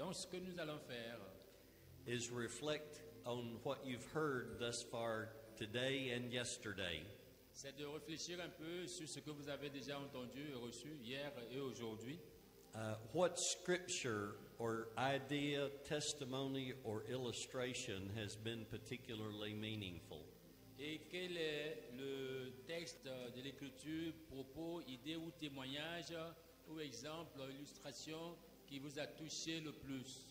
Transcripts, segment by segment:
Donc ce que nous allons faire, is reflect on what you've heard thus far today and yesterday. c'est de réfléchir un peu sur ce que vous avez déjà entendu et reçu hier et aujourd'hui. What scripture or idea, testimony, or illustration has been particularly meaningful? Et quel est le texte de l'Écriture, propos, idée ou témoignage ou exemple, illustration qui vous a touché le plus?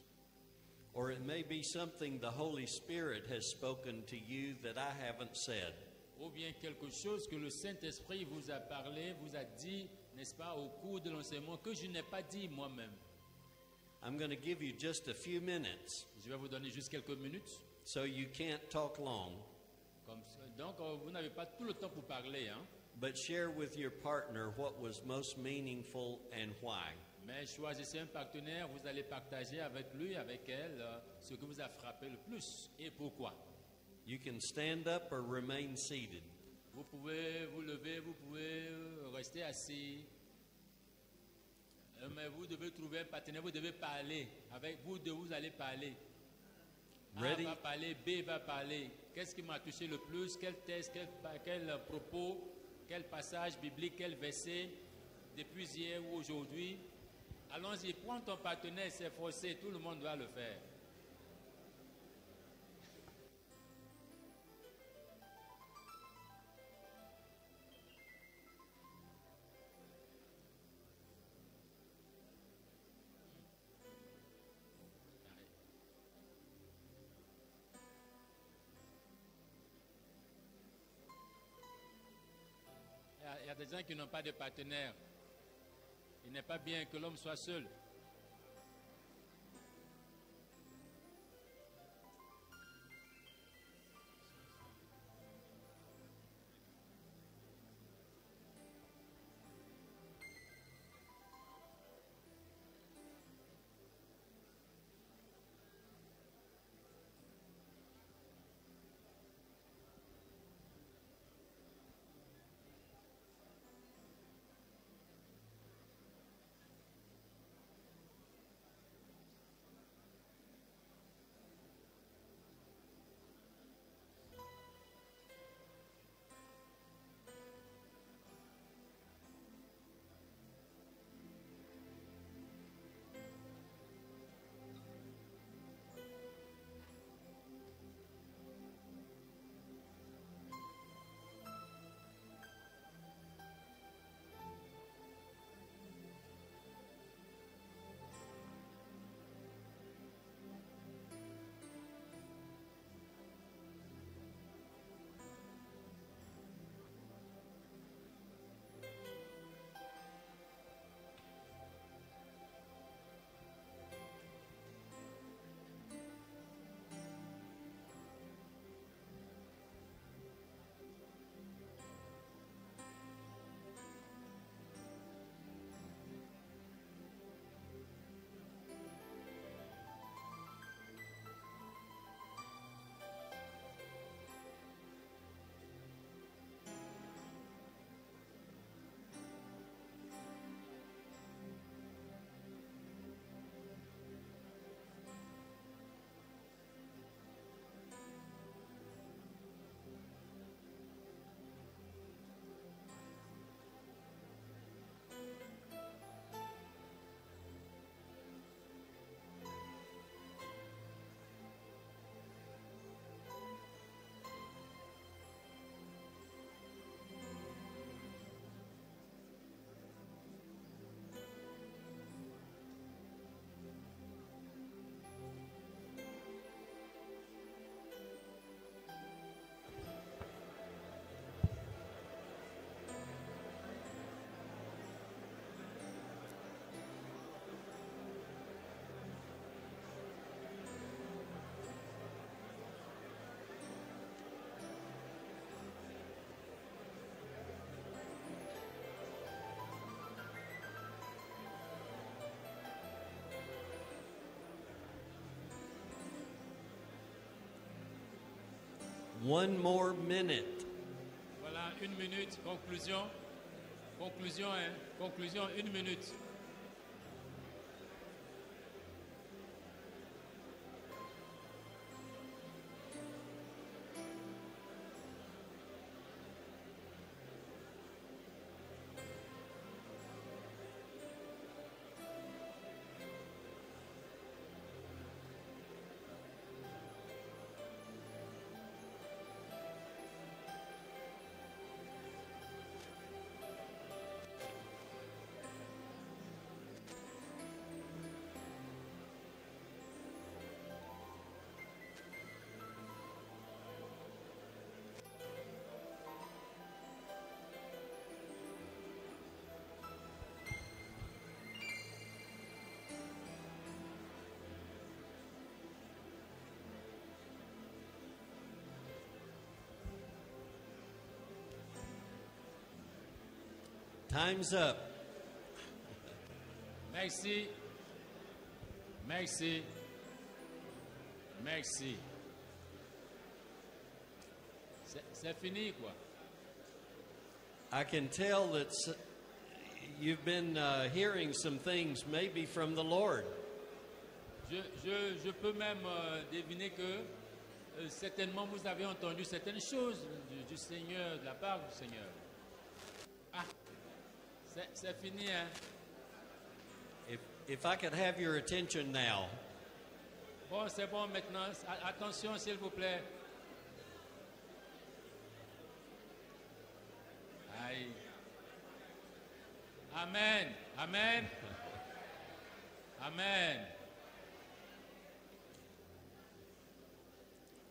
Or it may be something the Holy Spirit has spoken to you that I haven't said. Ou bien quelque chose que le Saint-Esprit vous a parlé, vous a dit, n'est-ce pas, au cours de l'enseignement que je n'ai pas dit moi-même. I'm going to give you just a few minutes, Je vais vous donner juste quelques minutes. so you can't talk long, Comme ça. Donc, vous n'avez pas tout le temps pour parler, hein? but share with your partner what was most meaningful and why. Mais choisissez un partenaire, vous allez partager avec lui, avec elle, ce que vous a frappé le plus et pourquoi. You can stand up or remain seated. Vous pouvez vous lever, vous pouvez rester assis. Mais vous devez trouver un partenaire, vous devez parler. Avec vous deux, vous allez parler. Ready? A va parler, B va parler. Qu'est-ce qui m'a touché le plus? Quel texte, quel propos, quel passage biblique, quel verset, depuis hier ou aujourd'hui? Allons-y, prends ton partenaire, c'est forcé, tout le monde doit le faire. Il y a des gens qui n'ont pas de partenaire. Il n'est pas bien que l'homme soit seul. One more minute. Voilà, une minute, conclusion. Conclusion, hein? Conclusion, une minute. Time's up. Merci. Merci. Merci. C'est fini, quoi. I can tell that you've been hearing some things maybe from the Lord. Je peux même deviner que certainement vous avez entendu certaines choses du Seigneur, de la part du Seigneur. Ah, c'est fini, hein? If I could have your attention now. Bon, c'est bon maintenant. Attention, s'il vous plaît. Aïe. Amen. Amen. Amen.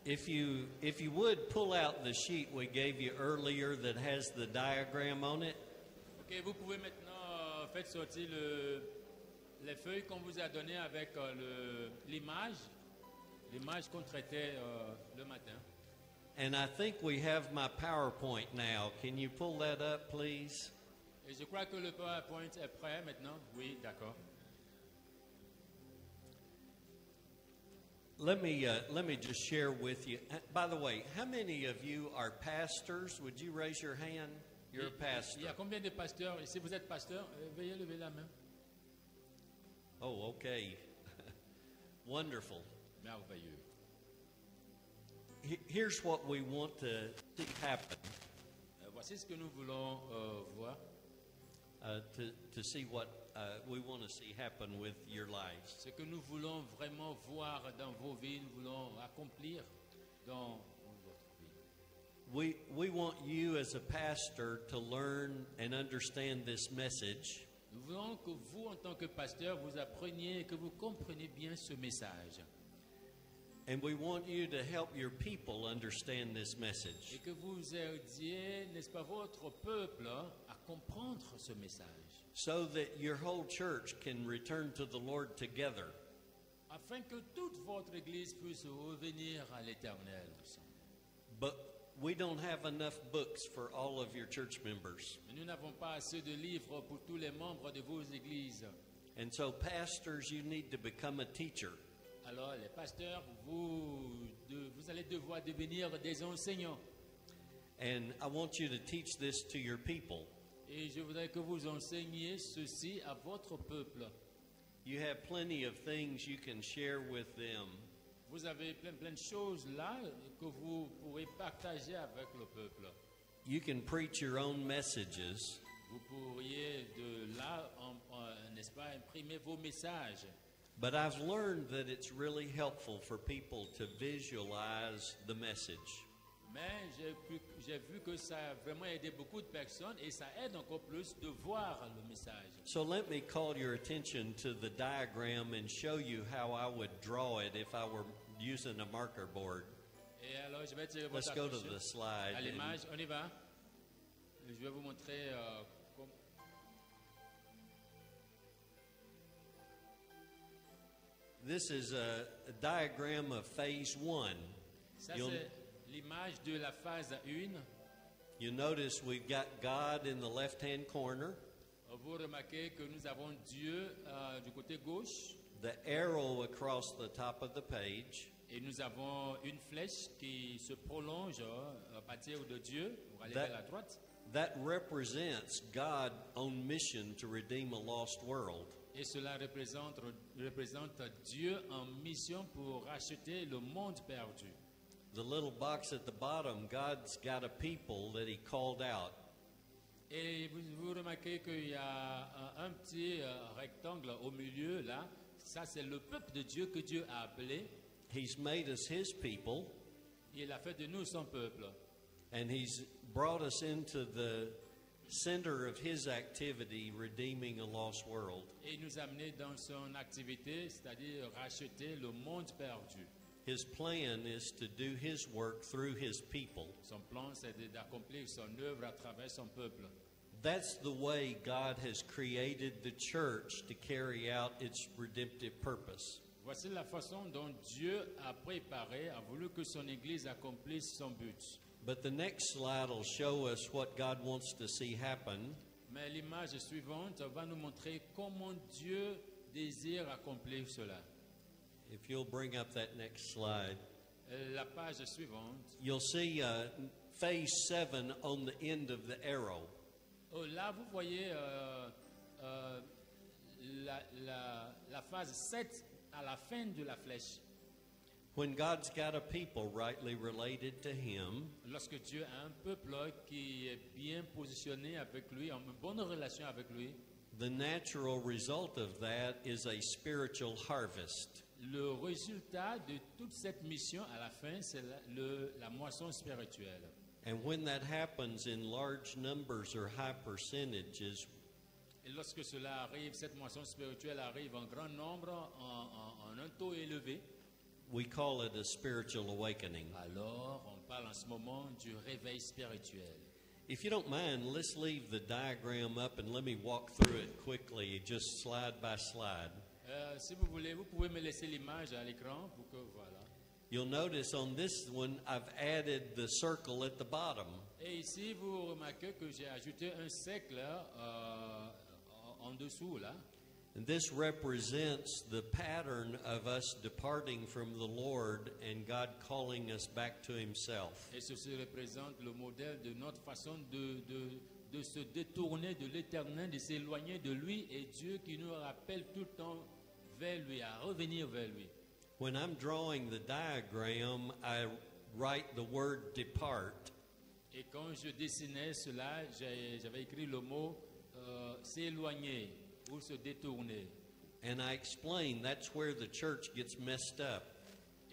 If you would pull out the sheet we gave you earlier that has the diagram on it. Ok, vous pouvez maintenant faire sortir les feuilles qu'on vous a données avec l'image qu'on traitait le matin. And I think we have my PowerPoint now. Can you pull that up, please? Et je crois que le PowerPoint est prêt maintenant. Oui, d'accord. Let me just share with you. By the way, how many of you are pastors? Would you raise your hand? You're a pastor. Il y a combien de pasteurs? Et si vous êtes pasteur, veuillez lever la main. Oh, okay. Wonderful. Merveilleux. Here's what we want to see happen. Voici ce que nous voulons voir. To see what we want to see happen with your lives. Ce que nous voulons vraiment voir dans vos vies, nous voulons accomplir dans votre vie. We want you as a pastor to learn and understand this message. Nous voulons que vous, en tant que pasteur, vous appreniez et que vous compreniez bien ce message. And we want you to help your people understand this message. Et que vous aidiez, n'est-ce pas, votre peuple à comprendre ce message. So that your whole church can return to the Lord together. Afin que toute votre église puisse revenir à l'Éternel. But we don't have enough books for all of your church members. Mais nous n'avons pas assez de livres pour tous les membres de vos églises. And so pastors, you need to become a teacher. Alors les pasteurs, vous allez devoir devenir des enseignants. And I want you to teach this to your people. Et je voudrais que vous enseigniez ceci à votre peuple. You have plenty of things you can share with them. Vous avez plein de choses là que vous pourrez partager avec le peuple. You can preach your own messages. Vous pourriez de là, n'est-ce pas, imprimer vos messages. But I've learned that it's really helpful for people to visualize the message. Mais j'ai vu que ça a vraiment aidé beaucoup de personnes et ça aide encore plus de voir le message. So let me call your attention to the diagram and show you how I would draw it if I were using a marker board. Et alors je vais tirer Let's votre go to attention the slide. à l'image. On y va. Je vais vous montrer This is a diagram of phase 1. Ça, c'est l'image de la phase 1. You notice we've got God in the left-hand corner. Vous remarquez que nous avons Dieu du côté gauche. The arrow across the top of the page. Et nous avons une flèche qui se prolonge à partir de Dieu pour aller vers la droite. That represents God on mission to redeem a lost world. Et cela représente Dieu en mission pour racheter le monde perdu. The little box at the bottom, God's got a people that He called out. Et vous remarquez qu'il y a un petit rectangle au milieu là. Ça, c'est le peuple de Dieu que Dieu a appelé. He's made us His people. Il a fait de nous son peuple. And He's brought us into the center of His activity, redeeming a lost world. Et il nous a amenés dans son activité, c'est-à-dire racheter le monde perdu. His plan is to do His work through His people. Son plan, c'est d'accomplir son œuvre à travers son peuple. That's the way God has created the church to carry out its redemptive purpose. Voici la façon dont Dieu a préparé, a voulu que son Église accomplisse son but. But the next slide will show us what God wants to see happen. Mais l'image suivante va nous montrer comment Dieu désire accomplir cela. If you'll bring up that next slide, La page suivante. you'll see phase 7 on the end of the arrow. Oh, là, vous voyez la phase 7 à la fin de la flèche. When God's got a people rightly related to Him, Lorsque Dieu a un peuple qui est bien positionné avec lui, en bonne relation avec lui, the natural result of that is a spiritual harvest. le résultat de toute cette mission à la fin, c'est la moisson spirituelle. And when that happens in large numbers or high percentages, Et lorsque cela arrive, cette moisson spirituelle arrive en grand nombre, en un taux élevé, we call it a spiritual awakening. alors on parle en ce moment du réveil spirituel. If you don't mind, let's leave the diagram up and let me walk through it quickly, just slide by slide. Si vous voulez, vous pouvez me laisser l'image à l'écran pour que voilà. You'll notice on this one, I've added the circle at the bottom. Et ici, vous remarquez que j'ai ajouté un cercle en dessous là. And this represents the pattern of us departing from the Lord and God calling us back to Himself. Et ceci représente le modèle de notre façon de se détourner de l'Éternel, de s'éloigner de lui, et Dieu qui nous rappelle tout le temps vers lui, à revenir vers lui. When I'm drawing the diagram, I write the word depart. Et quand je dessinais cela, j'avais écrit le mot s'éloigner ou se détourner. And I explain that's where the church gets messed up.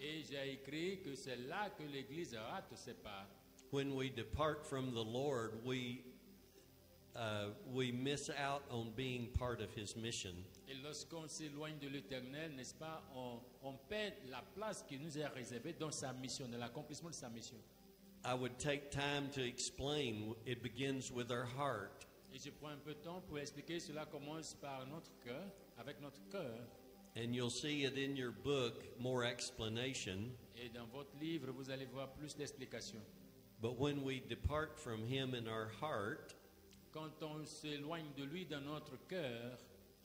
Et j'ai écrit que c'est là que l'Église rate ses pas. When we depart from the Lord, we miss out on being part of His mission. Et lorsqu'on s'éloigne de l'Éternel, n'est-ce pas, on perd la place qui nous est réservée dans sa mission, dans l'accomplissement de sa mission. I would take time to explain. It begins with our heart. Et je prends un peu de temps pour expliquer. Cela commence par notre cœur, avec notre cœur. And you'll see it in your book, more explanation. Et dans votre livre, vous allez voir plus d'explications. But when we depart from Him in our heart, Quand on s'éloigne de lui dans notre cœur,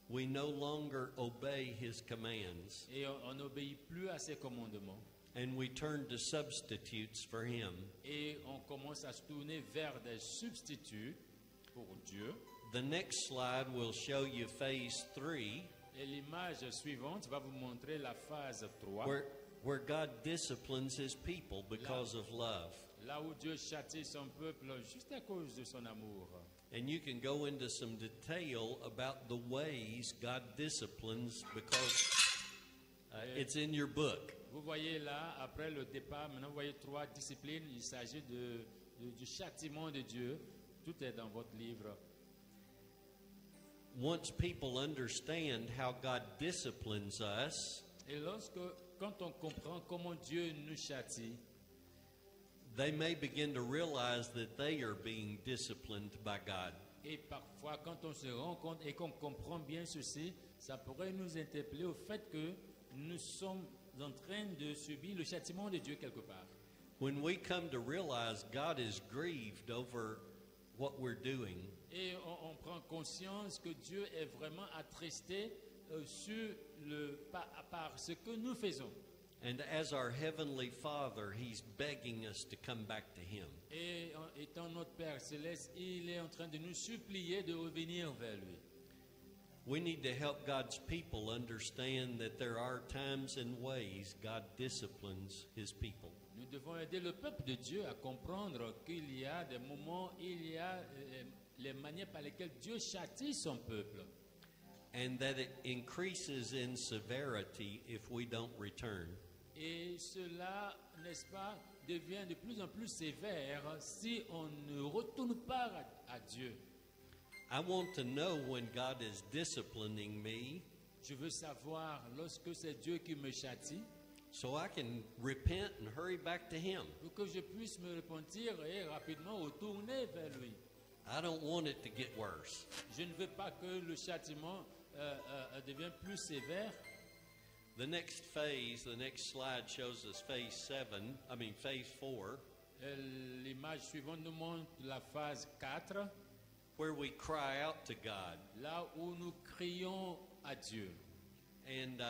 we no longer obey His commands. et on n'obéit plus à ses commandements, And we turn to substitutes for Him. et on commence à se tourner vers des substituts pour Dieu. The next slide will show you phase 3, Et l'image suivante va vous montrer la phase 3, where God disciplines His people because of love. là où Dieu châtie son peuple juste à cause de son amour. And you can go into some detail about the ways God disciplines because it's in your book. Vous voyez là, après le départ, maintenant vous voyez 3 disciplines. Il s'agit du châtiment de Dieu. Tout est dans votre livre. Once people understand how God disciplines us, Et quand on comprend comment Dieu nous châtie, they may begin to realize that they are being disciplined by God. et parfois quand on se rend compte et qu'on comprend bien ceci, ça pourrait nous interpeller au fait que nous sommes en train de subir le châtiment de Dieu quelque part. When we come to realize God is grieved over what we're doing, Et on prend conscience que Dieu est vraiment attristé par ce que nous faisons. and as our Heavenly Father, He's begging us to come back to Him. Et étant notre Père Céleste, il est en train de nous supplier de revenir vers lui. We need to help God's people understand that there are times and ways God disciplines His people. Nous devons aider le peuple de Dieu à comprendre qu'il y a des moments, il y a les manières par lesquelles Dieu châtie son peuple. And that it increases in severity if we don't return. Et cela, n'est-ce pas, devient de plus en plus sévère si on ne retourne pas à Dieu. I want to know when God is disciplining me Je veux savoir lorsque c'est Dieu qui me châtie, so I can repent and hurry back to Him. pour que je puisse me repentir et rapidement retourner vers lui. I don't want it to get worse. Je ne veux pas que le châtiment devienne plus sévère. The next phase, the next slide shows us phase 4. L'image suivante nous montre la phase 4. where we cry out to God. là où nous crions à Dieu. And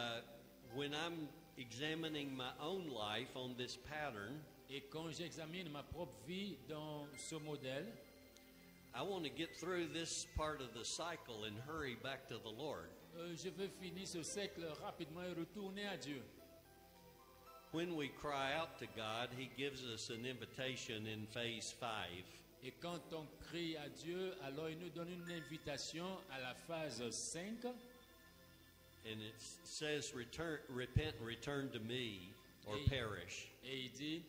when I'm examining my own life on this pattern, Et quand j'examine ma propre vie dans ce modèle, I want to get through this part of the cycle and hurry back to the Lord. je veux finir ce cercle rapidement et retourner à Dieu. When we cry out to God, He gives us an invitation in phase 5. Et quand on crie à Dieu, alors il nous donne une invitation à la phase 5. And it says, repent and return to me, or Et- perish. Et il dit,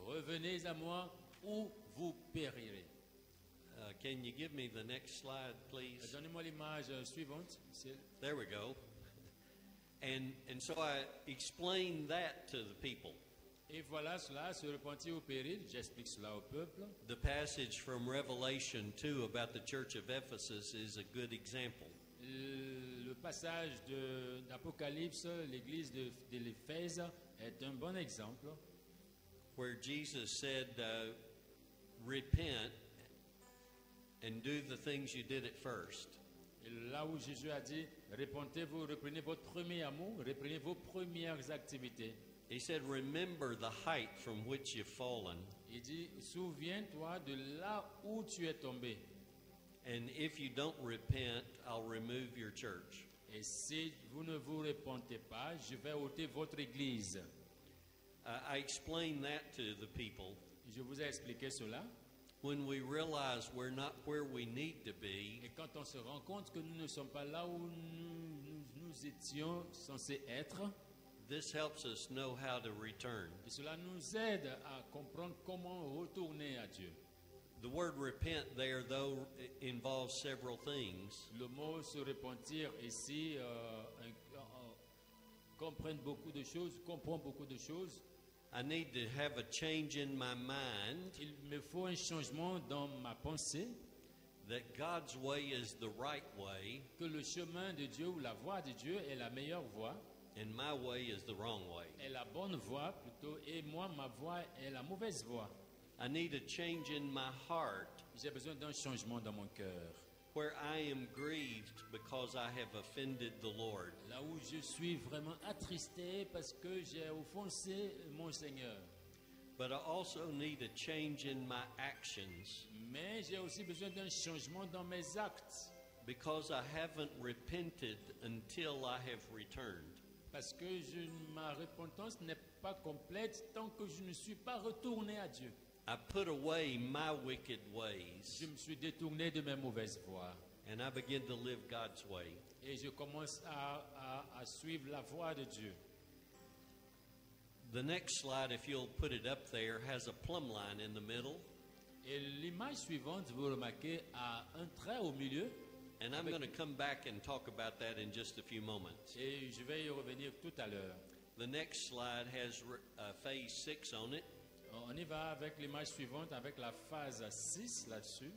revenez à moi ou vous périrez. Can you give me the next slide, please? Donnez-moi l'image suivante. There we go. And so I explained that to the people. Et voilà cela, se repentir au péril. J'explique cela au peuple. The passage from Revelation 2 about the church of Ephesus is a good example. Le passage d'Apocalypse, l'église de l'Éphèse, est un bon exemple. Where Jesus said, repent and do the things you did at first. Et là où Jésus a dit, repentez-vous, reprenez votre premier amour, reprenez vos premières activités. He said, remember the height from which you've fallen. Il dit, souviens-toi de là où tu es tombé. And if you don't repent, I'll remove your church. Et si vous ne vous repentez pas, je vais ôter votre église. I explained that to the people. Je vous ai expliqué cela. When we realize we're not where we need to be, Et quand on se rend compte que nous ne sommes pas là où nous étions censés être, this helps us know how to return. et cela nous aide à comprendre comment retourner à Dieu. The word repent there, though, involves several things. Le mot se repentir ici comprend beaucoup de choses. I need to have a change in my mind Il me faut un changement dans ma pensée, that God's way is the right way que le chemin de Dieu ou la voie de Dieu est la meilleure voie, and my way is the wrong way. est la bonne voie plutôt, et moi, ma voie est la mauvaise voie. I need a change in my heart J'ai besoin d'un changement dans mon cœur, where I am grieved because I have offended the Lord. là où je suis vraiment attristé parce que j'ai offensé mon Seigneur. But I also need a change in my actions Mais j'ai aussi besoin d'un changement dans mes actes, because I haven't repented until I have returned. parce que ma repentance n'est pas complète tant que je ne suis pas retourné à Dieu. I put away my wicked ways Je me suis détourné de mes mauvaises voies and I begin to live God's way. et je commence à suivre la voie de Dieu. The next slide, if you'll put it up there, has a plumb line in the middle. Et l'image suivante, vous remarquez, a un trait au milieu. And I'm going to come back and talk about that in just a few moments. Et je vais y revenir tout à l'heure. The next slide has phase 6 on it. On y va avec l'image suivante, avec la phase 6 là-dessus,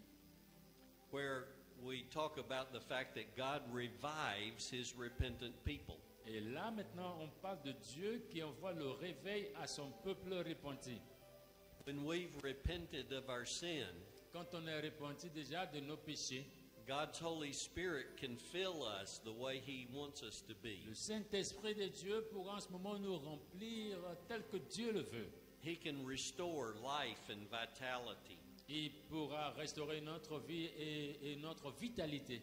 where we talk about the fact that God revives His repentant people. et là maintenant on parle de Dieu qui envoie le réveil à son peuple repenti. When we've repented of our sin, Quand on est repenti déjà de nos péchés, God's Holy Spirit can fill us the way He wants us to be. le Saint-Esprit de Dieu pourra en ce moment nous remplir tel que Dieu le veut. He can restore life and vitality. Il pourra restaurer notre vie et notre vitalité.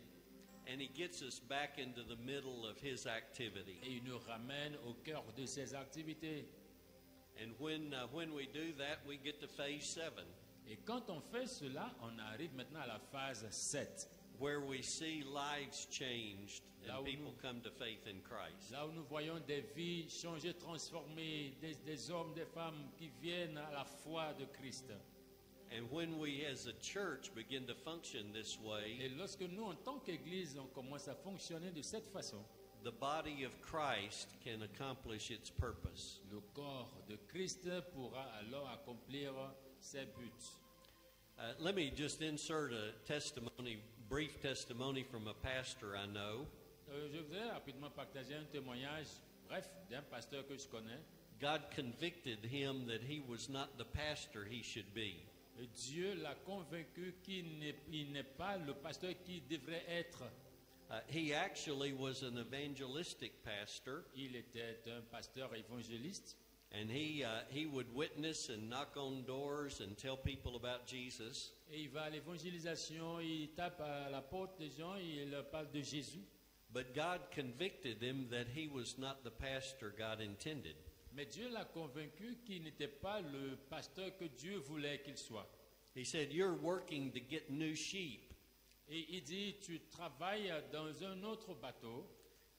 And He gets us back into the middle of His activity. Et il nous ramène au cœur de ses activités. And when we do that, we get to phase 7, Et quand on fait cela, on arrive maintenant à la phase 7. where we see lives changed Là and où people nous- come to faith in Christ. Là où nous voyons des vies changées, transformées, des hommes, des femmes qui viennent à la foi de Christ. And when we as a church begin to function this way, Et lorsque nous, en tant qu'Église, on commence à fonctionner de cette façon, the body of Christ can accomplish its purpose. le corps de Christ pourra alors accomplir ses buts. Let me just insert a brief testimony from a pastor I know. Je voudrais rapidement partager un témoignage, bref, d'un pasteur que je connais. God convicted him that he was not the pastor he should be. Dieu l'a convaincu il n'est pas le pasteur qu'il devrait être. He actually was an evangelistic pastor, Il était un pasteur évangéliste. and he would witness and knock on doors and tell people about Jesus. Et il va à l'évangélisation, il tape à la porte des gens, il leur parle de Jésus. But God convicted him that he was not the pastor God intended. Mais Dieu l'a convaincu qu'il n'était pas le pasteur que Dieu voulait qu'il soit. He said, "You're working to get new sheep, Et il dit, tu travailles dans un autre bateau,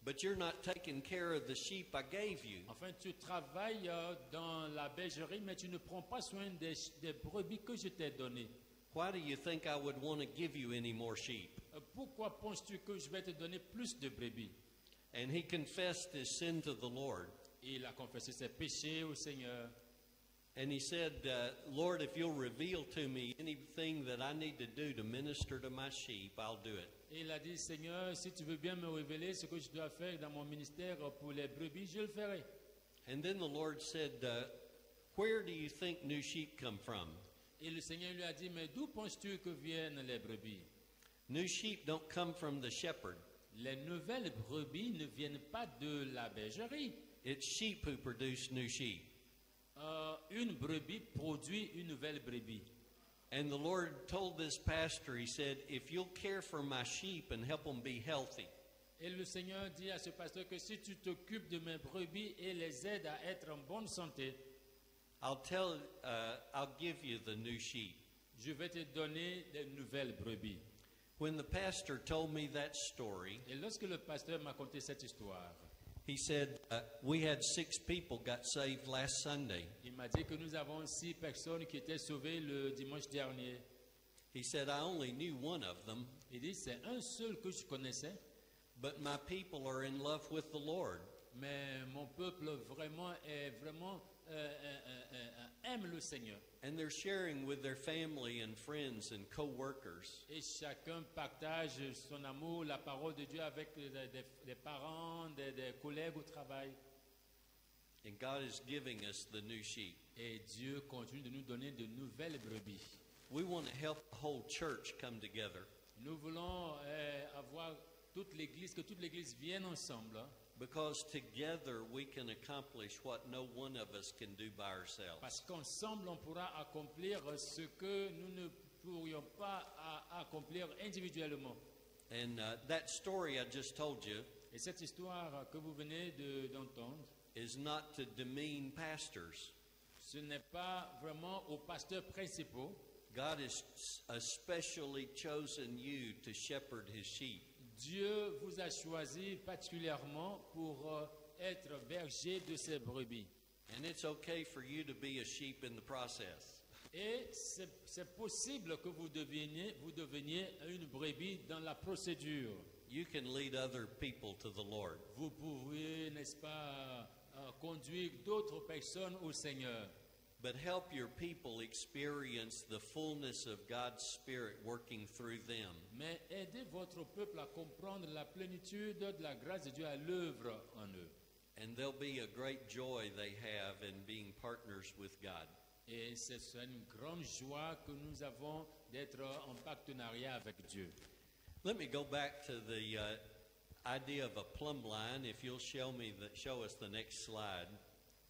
but you're not taking care of the sheep I gave you." enfin tu travailles dans la bergerie, mais tu ne prends pas soin des brebis que je t'ai données. Why do you think I would want to give you any more sheep? Pourquoi penses-tu que je vais te donner plus de brebis? And he confessed his sin to the Lord. Et il a confessé ses péchés au Seigneur. And he said, "Lord, if you'll reveal to me anything that I need to do to minister to my sheep, I'll do it." Et il a dit, Seigneur, si tu veux bien me révéler ce que je dois faire dans mon ministère pour les brebis, je le ferai. And then the Lord said, "Where do you think new sheep come from?" Et le Seigneur lui a dit, mais d'où penses-tu que viennent les brebis? New sheep don't come from the shepherd. Les nouvelles brebis ne viennent pas de la bergerie. It's sheep who produce new sheep. Une brebis produit une nouvelle brebis. And the Lord told this pastor, he said, "If you'll care for my sheep and help them be healthy, Et le Seigneur dit à ce pasteur que si tu t'occupes de mes brebis et les aides à être en bonne santé, I'll give you the new sheep." je vais te donner des nouvelles brebis. When the pastor told me that story, Et lorsque le pasteur m'a conté cette histoire, he said, "We had 6 people got saved last Sunday." il m'a dit que nous avons 6 personnes qui étaient sauvées le dimanche dernier. He said, "I only knew one of them, Il dit, c'est un seul que je connaissais, but my people are in love with the Lord." mais mon peuple aime le Seigneur. And they're sharing with their family and friends and co-workers. Et chacun partage son amour, la parole de Dieu avec des parents, des collègues au travail. And God is giving us the new sheep. Et Dieu continue de nous donner de nouvelles brebis. We want to help the whole church come together, Nous voulons avoir que toute l'Église vienne ensemble, because together we can accomplish what no one of us can do by ourselves. parce qu'ensemble on pourra accomplir ce que nous ne pourrions pas accomplir individuellement. And that story I just told you Et cette histoire que vous venez d'entendre, is not to demean pastors. ce n'est pas vraiment aux pasteurs principaux. God has especially chosen you to shepherd his sheep. Dieu vous a choisi particulièrement pour être berger de ses brebis. And it's okay for you to be a sheep in the process. Et c'est possible que vous deveniez une brebis dans la procédure. You can lead other people to the Lord. Vous pouvez, n'est-ce pas, conduire d'autres personnes au Seigneur. But help your people experience the fullness of God's Spirit working through them. Mais aidez votre peuple à comprendre la plénitude de la grâce de Dieu à l'œuvre en eux. And there'll be a great joy they have in being partners with God. Et c'est une grande joie que nous avons d'être en partenariat avec Dieu. Let me go back to the idea of a plumb line. If you'll show us the next slide.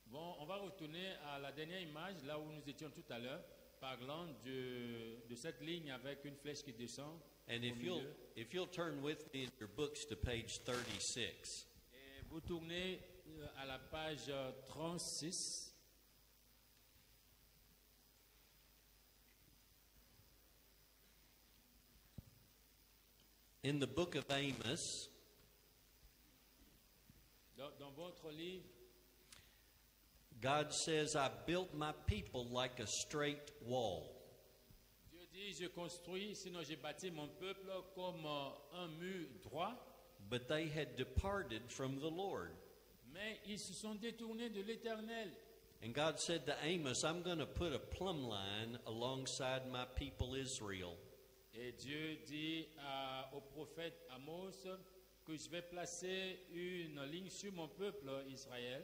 Bon, on va retourner à la dernière image, là où nous étions tout à l'heure, parlant de cette ligne avec une flèche qui descend. And if you'll turn with me in your books to page 36. Et vous tournez à la page 36. In the book of Amos, Dans votre livre, God says, "I built my people like a straight wall." Dieu dit, je construis, sinon j'ai bâti mon peuple comme un mur droit, But they had departed from the Lord. mais ils se sont détournés de l'Éternel. And God said to Amos, "I'm going to put a plumb line alongside my people Israel." Et Dieu dit au prophète Amos que je vais placer une ligne sur mon peuple Israël.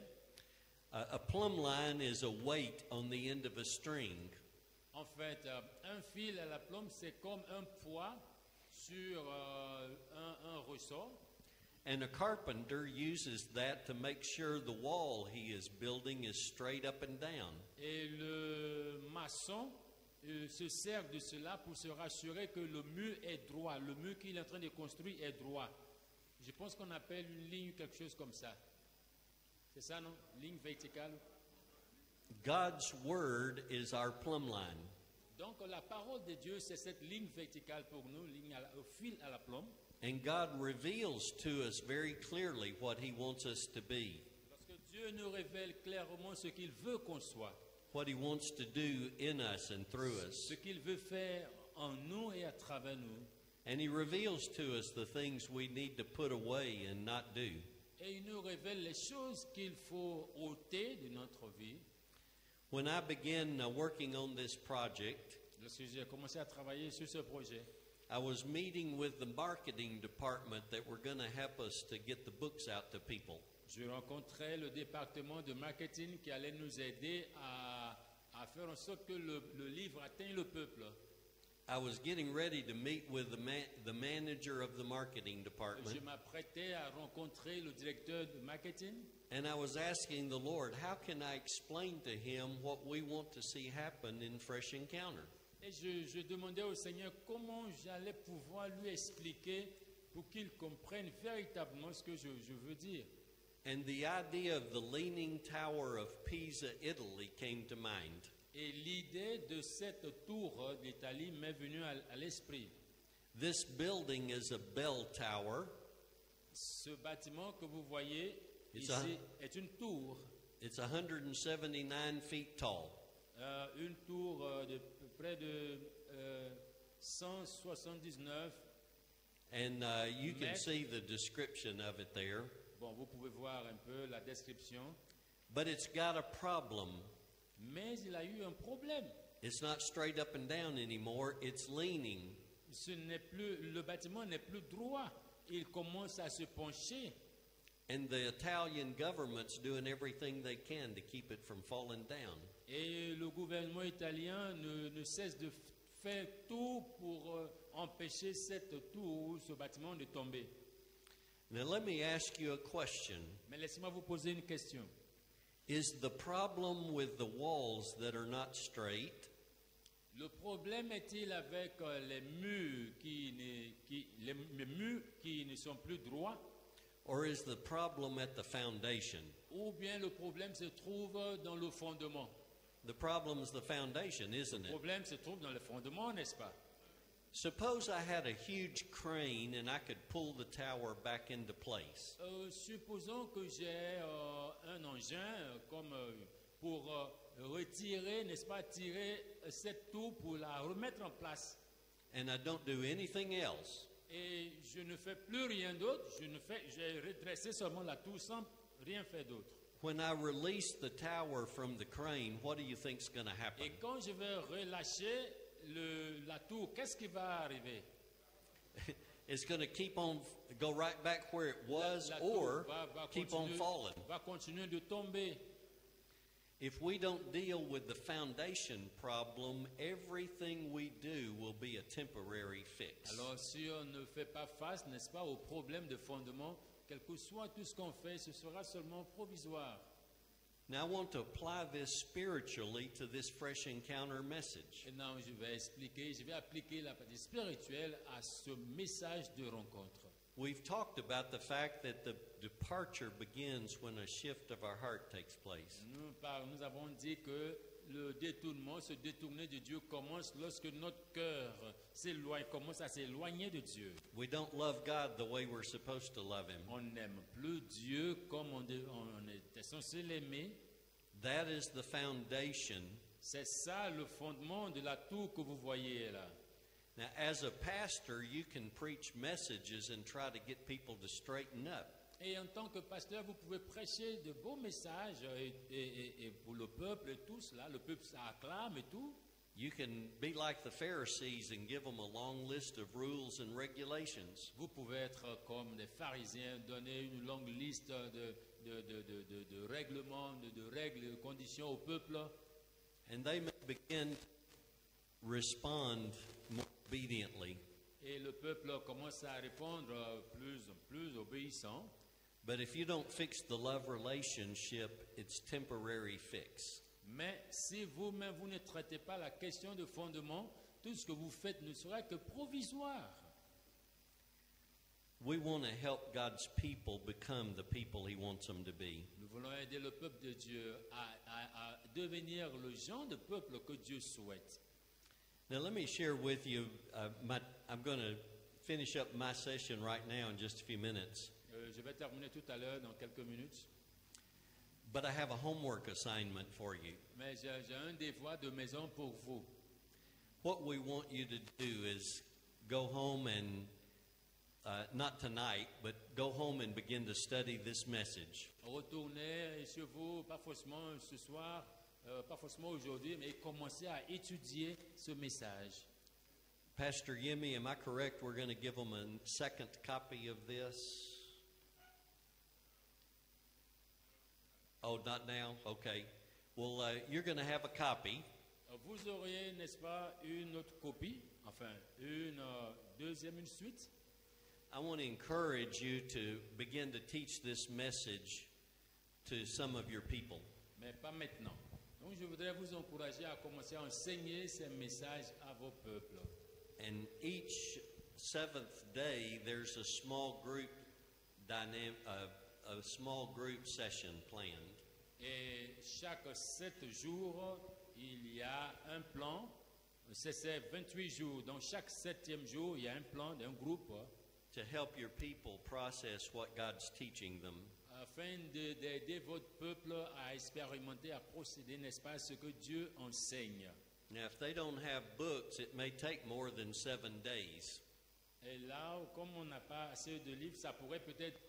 A plumb line is a weight on the end of a string. En fait, un fil à la plombe, c'est comme un poids sur un ressort. And a carpenter uses that to make sure the wall he is building is straight up and down. Et le maçon se sert de cela pour se rassurer que le mur est droit. Le mur qu'il est en train de construire est droit. Je pense qu'on appelle une ligne quelque chose comme ça. C'est ça, non? Ligne verticale. God's word is our plumb line. Donc la parole de Dieu, c'est cette ligne verticale pour nous, ligne au fil à la plombe. And God reveals to us very clearly what he wants us to be, Parce que Dieu nous révèle clairement ce qu'il veut qu'on soit, what he wants to do in us and through us. ce qu'il veut faire en nous et à travers nous. And he reveals to us the things we need to put away and not do. Et il nous révèle les choses qu'il faut ôter de notre vie. When I began working on this project, Lorsque j'ai commencé à travailler sur ce projet, I was meeting with the marketing department that were going to help us to get the books out to people. je rencontrais le département de marketing qui allait nous aider à faire en sorte que le livre atteigne le peuple. I was getting ready to meet with the manager of the marketing Je department, m'apprêtais à rencontrer le directeur de marketing and I was asking the Lord, how can I explain to him what we want to see happen in Fresh Encounter? et je demandais au Seigneur comment j'allais pouvoir lui expliquer pour qu'il comprenne véritablement ce que je veux dire. And the idea of the Leaning Tower of Pisa, Italy came to mind. Et l'idée de cette tour d'Italie m'est venue à l'esprit. This building is a bell tower. Ce bâtiment que vous voyez It's ici est une tour. It's 179 feet tall. Une tour de près de 179. And you can Mètres. see the description of it there. Bon, vous pouvez voir un peu la description. But it's got a problem. Mais il a eu un problème. It's not straight up and down anymore, it's leaning. Le bâtiment n'est plus droit. Il commence à se pencher. And the Italian government's doing everything they can to keep it from falling down. Et le gouvernement italien ne cesse de faire tout pour empêcher cette tour, ce bâtiment de tomber. Now let me ask you a question. Mais laissez-moi vous poser une question. Is the problem with the walls that are not straight, Le problème est-il avec les murs les murs qui ne sont plus droits, or is the problem at the foundation? ou bien le problème se trouve dans le fondement? The problem's the foundation, isn't Le it? problème se trouve dans le fondement, n'est-ce pas? Suppose I had a huge crane and I could pull the tower back into place. Supposons que j'ai un engin comme pour retirer, n'est-ce pas, tirer cette tour pour la remettre en place. And I don't do anything else. Et je ne fais plus rien d'autre, j'ai redressé seulement la tour sans rien faire d'autre. When I release the tower from the crane, what do you think's going to happen? Et quand je vais relâcher la tour, qu'est-ce qui va arriver? It's going to go right back where it was, La or tour va keep on falling. va continuer de tomber. If we don't deal with the foundation problem, everything we do will be a temporary fix. Alors si on ne fait pas face, n'est-ce pas, au problème de fondement, quel que soit tout ce qu'on fait, ce sera seulement provisoire. Now, I want to apply this spiritually to this Fresh Encounter message. Maintenant, je vais appliquer la partie spirituelle à ce message de rencontre. We've talked about the fact that the departure begins when a shift of our heart takes place. Nous avons dit que le détournement, se détourner de Dieu commence lorsque notre cœur commence à s'éloigner de Dieu. We don't love God the way we're supposed to love Him. On n'aime plus Dieu comme on était censé l'aimer. That is the foundation. C'est ça le fondement de la tour que vous voyez là. Now, as a pastor, you can preach messages and try to get people to straighten up. Et en tant que pasteur, vous pouvez prêcher de beaux messages et pour le peuple et tout cela. Le peuple s'acclame et tout. You can be like the Pharisees and give them a long list of rules and regulations. Vous pouvez être comme des pharisiens, donner une longue liste de règlements, de règles, de conditions au peuple. And they may begin respond more obediently. Et le peuple commence à répondre plus en plus obéissant. But if you don't fix the love relationship, it's temporary fix. Mais si vous-même vous ne traitez pas la question de fondement, tout ce que vous faites ne sera que provisoire. We want to help God's people become the people He wants them to be. Nous voulons aider le peuple de Dieu à devenir le genre de peuple que Dieu souhaite. Now, let me share with you, I'm going to finish up my session right now in just a few minutes. Je vais terminer tout à l'heure dans quelques minutes. But I have a homework assignment for you. Mais j'ai un devoir de maison pour vous. What we want you to do is go home and, not tonight, but go home and begin to study this message. Retournez chez vous, pas forcément ce soir, pas forcément aujourd'hui, mais commencez à étudier ce message. Pastor Yemi, am I correct? We're going to give them a second copy of this. Oh, not now? Okay. Well, you're going to have a copy. Vous auriez, n'est-ce pas, une autre copie, enfin, une deuxième, une suite. I want to encourage you to begin to teach this message to some of your people. Mais pas maintenant. Donc, je voudrais vous encourager à commencer à enseigner ces messages à vos peuples. And each seventh day, there's a small group a small group session planned. Et chaque 7 jours, il y a un plan. C'est 28 jours. Donc, chaque 7e jour, il y a un plan d'un groupe. To help your people process what God's teaching them. Afin d'aider votre peuple à expérimenter, à procéder, n'est-ce pas, ce que Dieu enseigne. Now, if they don't have books, it may take more than 7 days. Et là, comme on n'a pas assez de livres, ça pourrait peut-être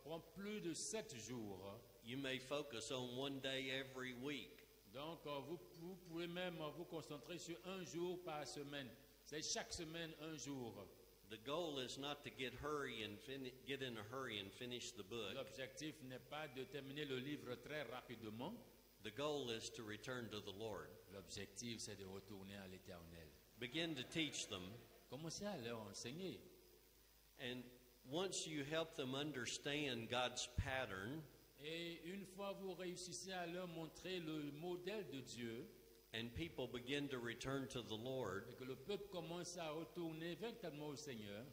prendre plus de 7 jours. You may focus on one day every week. Donc, vous pouvez même vous concentrer sur un jour par semaine. C'est chaque semaine un jour. The goal is not to get in a hurry and finish the book. L'objectif n'est pas de terminer le livre très rapidement. The goal is to return to the Lord. L'objectif, c'est de retourner à l'Éternel. Begin to teach them. Commencez à leur enseigner. And once you help them understand God's pattern, et une fois vous réussissez à leur montrer le modèle de Dieu, and people begin to return to the Lord, et que le peuple commence à retourner véritablement au Seigneur,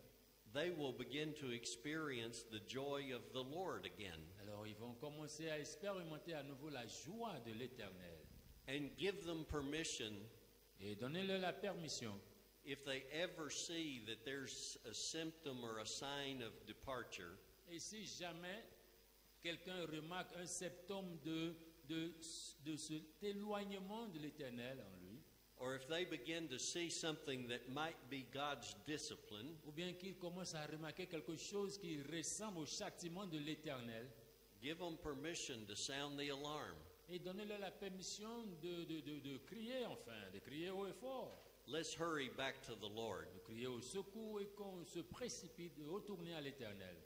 they will begin to experience the joy of the Lord again. Alors ils vont commencer à expérimenter à nouveau la joie de l'Éternel. And give them permission. Et donnez-leur la permission. If they ever see that there's a symptom or a sign of departure, et si jamais quelqu'un remarque un symptôme de cet éloignement de l'Éternel en lui, or if they begin to see something that might be God's discipline, ou bien qu'il commence à remarquer quelque chose qui ressemble au châtiment de l'Éternel, give them permission to sound the alarm. Et donnez-leur la permission de crier, enfin, de crier haut et fort. Let's hurry back to the Lord. De crier au secours et qu'on se précipite de retourner à l'Éternel.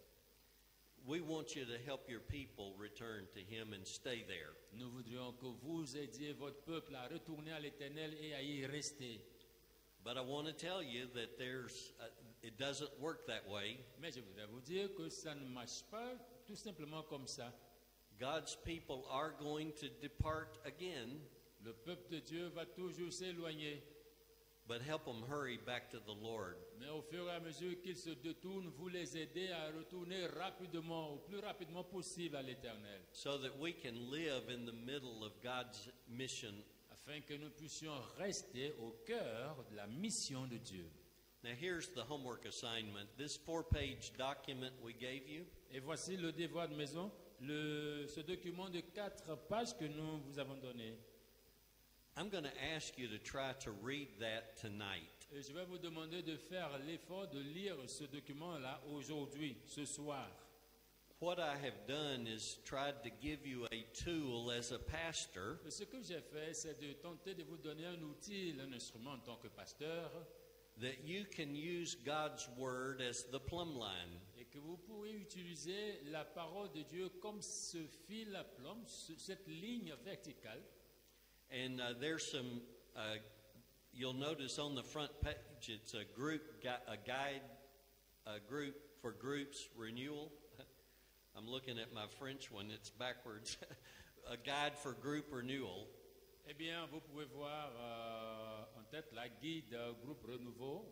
We want you to help your people return to Him and stay there. Nous voudrions que vous aidiez votre peuple à retourner à l'Éternel et à y rester. But I want to tell you that it doesn't work that way. Mais je voudrais vous dire que ça ne marche pas tout simplement comme ça. God's people are going to depart again. Le peuple de Dieu va toujours s'éloigner. But help them hurry back to the Lord. Mais au fur et à mesure qu'ils se détournent, vous les aidez à retourner rapidement, au plus rapidement possible à l'Éternel. So that we can live in the middle of God's mission. Afin que nous puissions rester au cœur de la mission de Dieu. Now here's the homework assignment. This 4-page document we gave you. Et voici le devoir de maison, ce document de 4 pages que nous vous avons donné. I'm going to ask you to try to read that tonight. Et je vais vous demander de faire l'effort de lire ce document-là aujourd'hui, ce soir. What I have done is tried to give you a tool as a pastor. Et ce que j'ai fait, c'est de tenter de vous donner un outil, un instrument en tant que pasteur. That you can use God's word as the plumb line. Et que vous pourrez utiliser la parole de Dieu comme ce fil à plomb, cette ligne verticale. And there's some, you'll notice on the front page it's a group, a guide, a group for groups renewal. I'm looking at my French one, it's backwards. A guide for group renewal. Eh bien, vous pouvez voir en tête la guide groupe renouveau.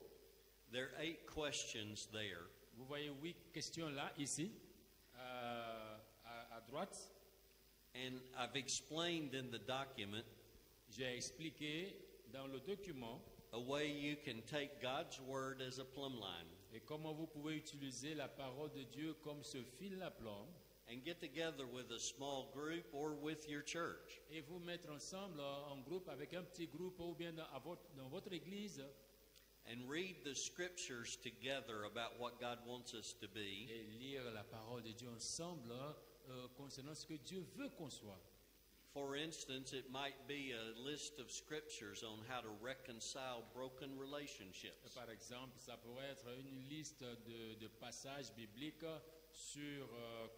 There are 8 questions there. Vous voyez 8 questions là, ici, à droite. And I've explained in the document J'ai expliqué dans le document a way you can take God's word as a plumb line et comment vous pouvez utiliser la parole de Dieu comme ce fil à plomb and get together with a small group or with your church. et vous mettre ensemble en groupe avec un petit groupe ou bien dans votre église And read the scriptures together about what God wants us to be. et lire la parole de Dieu ensemble concernant ce que Dieu veut qu'on soit. For instance, it might be a list of scriptures on how to reconcile broken relationships. Par exemple, ça pourrait être une liste de passages bibliques sur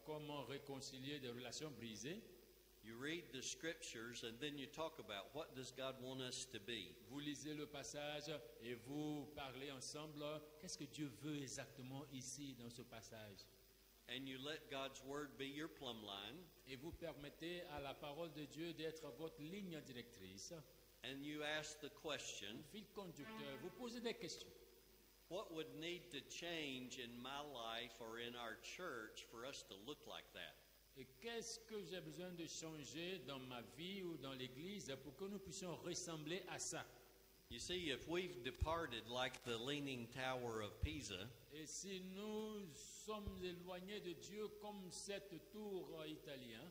comment réconcilier des relations brisées. You read the scriptures and then you talk about what does God want us to be. Vous lisez le passage et vous parlez ensemble. Qu'est-ce que Dieu veut exactement ici dans ce passage? And you let God's word be your plumb line. Et vous permettez à la parole de Dieu d'être votre ligne directrice. And you ask the question, Fil conducteur, vous posez des questions. what would need to change in my life or in our church for us to look like that? Et qu'est-ce que j'ai besoin de changer dans ma vie ou dans l'Église pour que nous puissions ressembler à ça? You see, if we've departed like the Leaning Tower of Pisa, Et si nous sommes éloignés de Dieu comme cette tour italienne,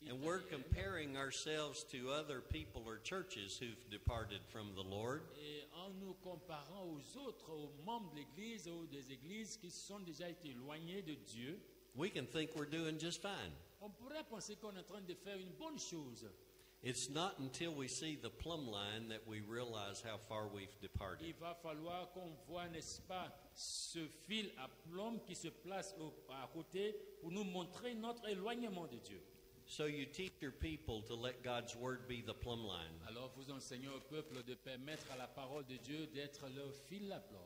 and we're comparing ourselves to other people or churches who've departed from the Lord, et en nous comparant aux autres, aux membres de l'Église ou des églises qui sont déjà été éloignés de Dieu, we can think we're doing just fine. on pourrait penser qu'on est en train de faire une bonne chose. It's not until we see the plumb line that we realize how far we've departed. Il va falloir qu'on voit, n'est-ce pas, ce fil à plomb qui se place à côté pour nous montrer notre éloignement de Dieu. So you teach your people to let God's word be the plumb line. Alors vous enseignez au peuple de permettre à la parole de Dieu d'être leur fil à plomb.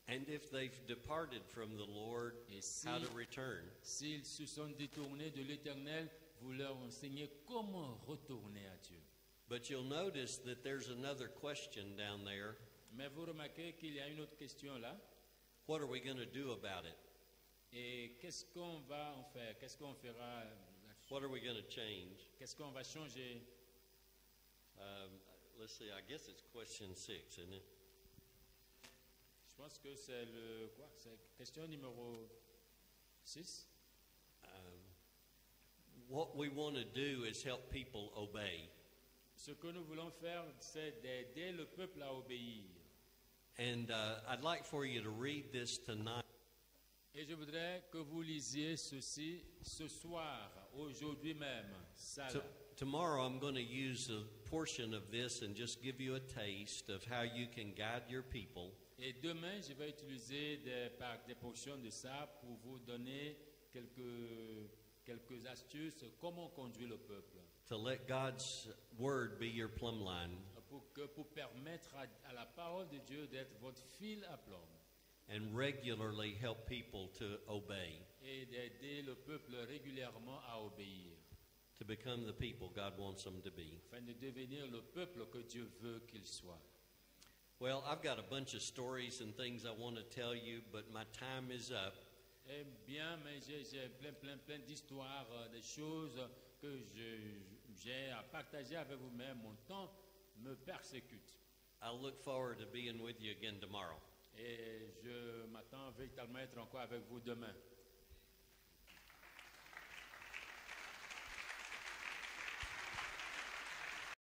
And if they've departed from the Lord, Et si- how to return. S'ils se sont détournés de l'Éternel, vous leur enseignez comment retourner à Dieu. But you'll notice that there's another question down there. Mais vous remarquez qu'il y a une autre question là. What are we going to do about it? Et qu'est-ce qu'on va en faire? Qu'est-ce qu'on fera? What are we going to change? Qu'est-ce qu'on va changer? Let's see, I guess it's question 6, isn't it? Je pense que c'est le quoi? C'est question numéro 6. What we want to do is help people obey. Ce que nous voulons faire, c'est d'aider le peuple à obéir. And I'd like for you to read this tonight. Et je voudrais que vous lisiez ceci ce soir, aujourd'hui même. Ça là. Tomorrow I'm going to use a portion of this and just give you a taste of how you can guide your people. Et demain, je vais utiliser des portions de ça pour vous donner quelques astuces comment conduire le peuple. To let God's word be your plumb line Pour permettre à la parole de Dieu d'être votre fil à plomb. and regularly help people to obey, Et d'aider le peuple régulièrement à obéir. to become the people God wants them to be. Afin de devenir le peuple que Dieu veut qu'il soit. Well, I've got a bunch of stories and things I want to tell you, but my time is up. Eh bien, mais j'ai plein d'histoires, des choses que j'ai à partager avec vous-même. Mon temps me persécute. I'll look forward to being with you again tomorrow. Et je m'attends véritablement à être encore avec vous demain.